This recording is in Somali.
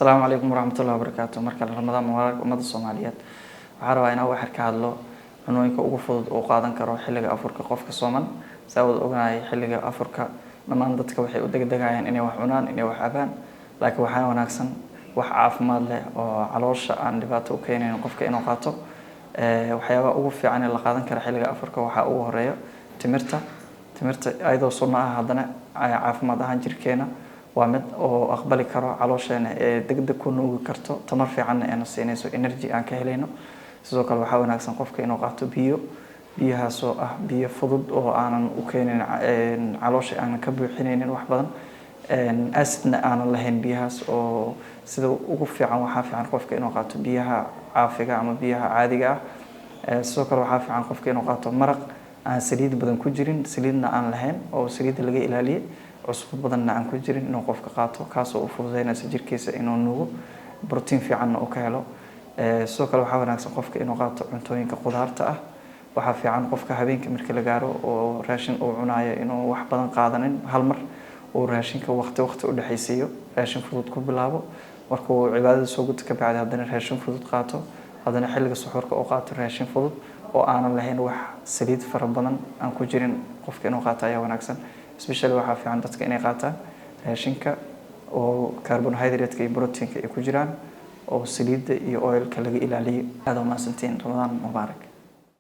السلام عليكم ورحمة الله وبركاته. marka Ramadaan mubarak umada Soomaaliyeed waxaan rabaa inaan wax ka hadlo cunooyinka ugu fudud oo qaadan karo xilliga afurka qofka Sooman sabab ognahay xilliga afurka dhamaan dadka waxay u degdegayaan inay wax cunaan inay wax cabaan laakiin waxa wanaagsan wax caafimaad leh oo caloosha aan dhibaato u keenayn qofka inuu qaato waxyaabo ugu fiican ee la qaadan karo xilliga afurka waxa ugu horeeyo timirta ayadoo sunna ah haddana caafimaad ahaan jirkeena waa mid oo aqbali karo caloosheena ee degdeg ku nuugi karto tamar fiican ee siinayso energy aan ka helayno sidoo kale waxa wanaagsan qofka inuu qaato biyahaas oo ah biyo fudud oo aanan u keenin caloosha aan ka buuxinaynin wax badan acidna aanan lahayn biyahaas oo sida ugu fiican waxa fiican qofka inuu qaato biyaha caafiga ama biyaha caadiga ah sidoo kale waxa fiican qofka inuu qaato maraq aan saliid badan ku jirin saliidna aan lahayn oo saliid laga ilaaliyo cusub badanna aan ku jirin inuu qofka qaato kaas oo u fududeynaysa jirkiisa inuu nuugo protein fiican oo ka helo sidoo kale waxa wanaagsan qofka inuu qaato cuntooyinka qudaarta ah waxa fiican qofka habeenkii marka la gaaro oo raashin uu cunayo inuu wax badan qaadanin hal mar oo raashinka waqti u dhaxaysiyo raashin fudud ku bilaabo markuu cibaadada soo guto ka bacdi haddana raashin fudud qaato haddana xilliga suxuurka uu qaato raashin fudud oo aanan lahayn wax saliid fara badan aan ku jirin qofka inuu qaato ayaa wanaagsan especially waxa fiican dadka inay qaataan raashinka oo carbohydrate iyo protein ay ku jiraan oo saliidda iyo oilka laga ilaaliyo aad u maasantiin Ramadaan mubaarak